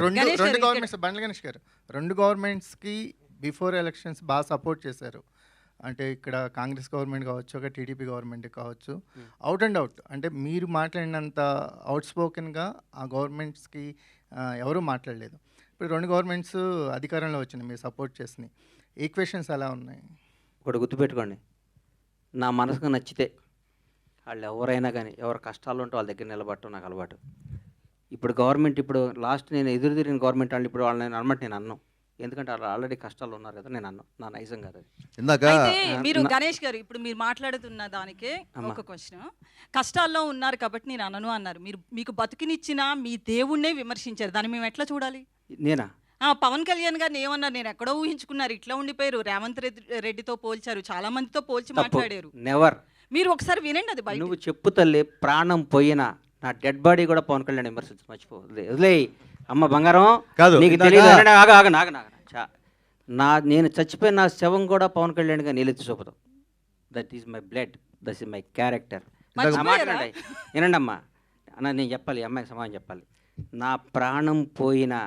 రెండు గవర్నమెంట్స్ బండ్ల గణేష్ గారు, రెండు గవర్నమెంట్స్కి బిఫోర్ ఎలక్షన్స్ బాగా సపోర్ట్ చేశారు. అంటే ఇక్కడ కాంగ్రెస్ గవర్నమెంట్ కావచ్చు, ఒక టీడీపీ గవర్నమెంట్ కావచ్చు, అవుట్ అండ్ అవుట్ అంటే మీరు మాట్లాడినంత అవుట్ స్పోకెన్గా ఆ గవర్నమెంట్స్కి ఎవరూ మాట్లాడలేదు. ఇప్పుడు రెండు గవర్నమెంట్స్ అధికారంలో వచ్చినాయి, మీరు సపోర్ట్ చేసినాయి. ఈక్వేషన్స్ ఎలా ఉన్నాయి? ఒకటి గుర్తుపెట్టుకోండి, నా మనసుకు నచ్చితే వాళ్ళు ఎవరైనా కానీ ఎవరు కష్టాలు ఉంటే వాళ్ళ దగ్గర నిలబడటం నాకు అలవాటు. ఇప్పుడు గవర్నమెంట్ ఇప్పుడు లాస్ట్ నేను ఎదురు తిరిగిన గవర్నమెంట్ వాళ్ళు ఇప్పుడు వాళ్ళని అనమాట నేను అన్నాను, ఎందుకంటే వాళ్ళు ఆల్రెడీ కష్టాలు ఉన్నారు కదా, నేను అన్నాను నా నైజం కాదు అది. ఇందాక మీరు గణేష్ గారు ఇప్పుడు మీరు మాట్లాడుతున్న దానికే ఒక క్వశ్చన్, కష్టాల్లో ఉన్నారు కాబట్టి నేను అనను అన్నారు. మీరు మీకు బతుకునిచ్చిన మీ దేవుణ్ణే విమర్శించారు, దాన్ని మేము ఎట్లా చూడాలి? నేనా పవన్ కళ్యాణ్ గారిని ఏమన్నారు? నేను ఎక్కడో ఊహించుకున్నారు, ఇట్లా ఉండిపోయారు. రేవంత్ రెడ్డితో పోల్చారు, చాలా మందితో పోల్చి మాట్లాడారు. నెవర్. మీరు ఒకసారి వినండి అది బయట. నువ్వు చెప్పు తల్లి, ప్రాణం పోయినా నా డెడ్ బాడీ కూడా పవన్ కళ్యాణ్ విమర్శించు, మర్చిపో, వదిలే అమ్మ బంగారం. కాదు, నీకు తెలియదు. నేను చచ్చిపోయిన నా శవం కూడా పవన్ కళ్యాణ్గా నీళ్ళెత్తి చూపుతాం. That is my blood, that is my character. మాట్లాడండి, వినండి అమ్మా అన్న, నేను చెప్పాలి, అమ్మాయికి సమాధానం చెప్పాలి. నా ప్రాణం పోయినా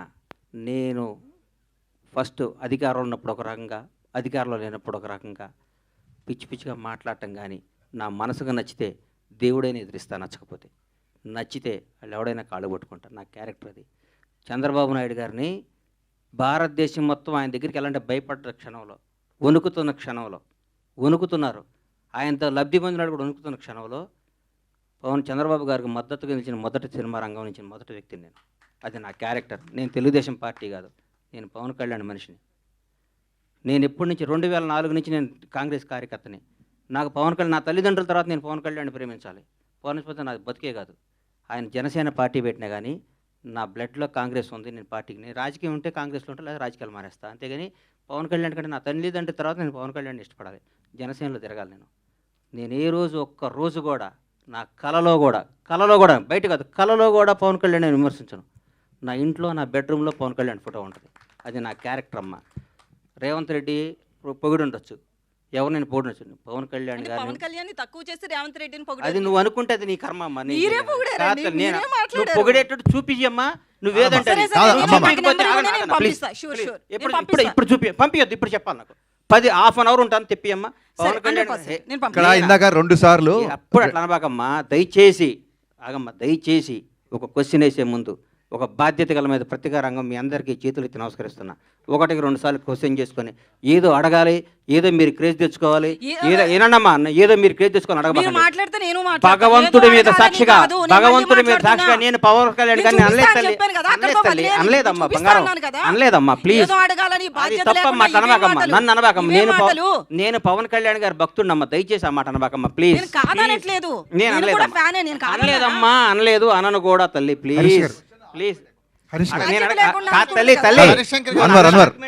నేను ఫస్ట్ అధికారంలో ఉన్నప్పుడు ఒక రకంగా, అధికారంలో లేనప్పుడు ఒక రకంగా పిచ్చి పిచ్చిగా మాట్లాడటం కానీ, నా మనసుగా నచ్చితే దేవుడైనా ఎదిరిస్తా, నచ్చకపోతే నచ్చితే వాళ్ళు ఎవడైనా కాళ్ళు పట్టుకుంటారు. నా క్యారెక్టర్ అది. చంద్రబాబు నాయుడు గారిని భారతదేశం మొత్తం ఆయన దగ్గరికి వెళ్ళాలంటే భయపడ్డ క్షణంలో, వణుకుతున్న క్షణంలో, వణుకుతున్నారు, ఆయనతో లబ్ధి పొందినాడు కూడా వణుకుతున్న క్షణంలో చంద్రబాబు గారికి మద్దతుగా నిలిచిన మొదటి సినిమా రంగం నుంచి మొదటి వ్యక్తిని నేను. అది నా క్యారెక్టర్. నేను తెలుగుదేశం పార్టీ కాదు, నేను పవన్ కళ్యాణ్ మనిషిని. నేను ఎప్పటి నుంచి 2004 నుంచి నేను కాంగ్రెస్ కార్యకర్తని. నాకు పవన్ కళ్యాణ్, నా తల్లిదండ్రుల తర్వాత నేను పవన్ కళ్యాణ్ ప్రేమించాలి. పవన్ నాది బతికే కాదు. ఆయన జనసేన పార్టీ పెట్టినా కానీ నా బ్లడ్లో కాంగ్రెస్ ఉంది. నేను పార్టీకి, నేను రాజకీయం ఉంటే కాంగ్రెస్లో ఉంటే లేదా రాజకీయాలు మారేస్తా, అంతేగాని పవన్ కళ్యాణ్ కంటే నా తల్లిదండ్రుల తర్వాత నేను పవన్ కళ్యాణ్ ఇష్టపడాలి, జనసేనలో తిరగాలి. నేను ఏ రోజు ఒక్క రోజు కూడా నా కలలో కూడా బయట కాదు, కలలో కూడా పవన్ కళ్యాణ్ నేను విమర్శించను. నా ఇంట్లో నా బెడ్రూమ్లో పవన్ కళ్యాణ్ ఫోటో ఉంటుంది. అది నా క్యారెక్టర్ అమ్మ. రేవంత్ రెడ్డి పొగిడి ఉండొచ్చు, ఎవరు నేను పొగిడొచ్చు, పవన్ కళ్యాణ్ గారిని తక్కువ చేసి రేవంత్ రెడ్డిని పొగిడి, అది నువ్వు అనుకుంటే అది నీ కర్మ అమ్మ. నువ్వు పొగిడేటట్టు చూపించమ్మా, నువ్వేదంటే ఇప్పుడు చూపి పంపించద్దు, ఇప్పుడు చెప్పాలి నాకు 10-half an hour ఉంటాను తెప్పి అమ్మా. పవన్ కళ్యాణ్ ఇందాక 2 సార్లు అప్పుడు అట్లా అనబాకమ్మా, దయచేసి ఆగమ్మా, దయచేసి ఒక క్వశ్చన్ వేసే ముందు ఒక బాధ్యత గల మీద ప్రతిగా రంగం మీ అందరికీ చేతులు ఎత్తి నమస్కరిస్తున్నా. 1-2 సార్లు క్వశ్చన్ చేసుకొని ఏదో అడగాలి, ఏదో మీరు క్రేజ్ తెచ్చుకోవాలి, ఏనమ్మా ఏదో మీరు క్రేజ్ తెచ్చుకొని అడగబాకండి. భగవంతుడి మీద సాక్షిగా నేను పవన్ కళ్యాణ్ గారిని అనలేదమ్మా, బంగారం అనలేదమ్మా, ప్లీజ్ తప్పమ్మా, అనబాకమ్మా, నన్ను అనబాకమ్మా. నేను పవన్ కళ్యాణ్ గారి భక్తుడినమ్మా, దయచేసి ఆ మాట అనబాకమ్మా ప్లీజ్. నేను అనలేదమ్మా, అనలేదు, అనను కూడా తల్లి, ప్లీజ్ ప్లీజ్. హరీష్ అన్వర్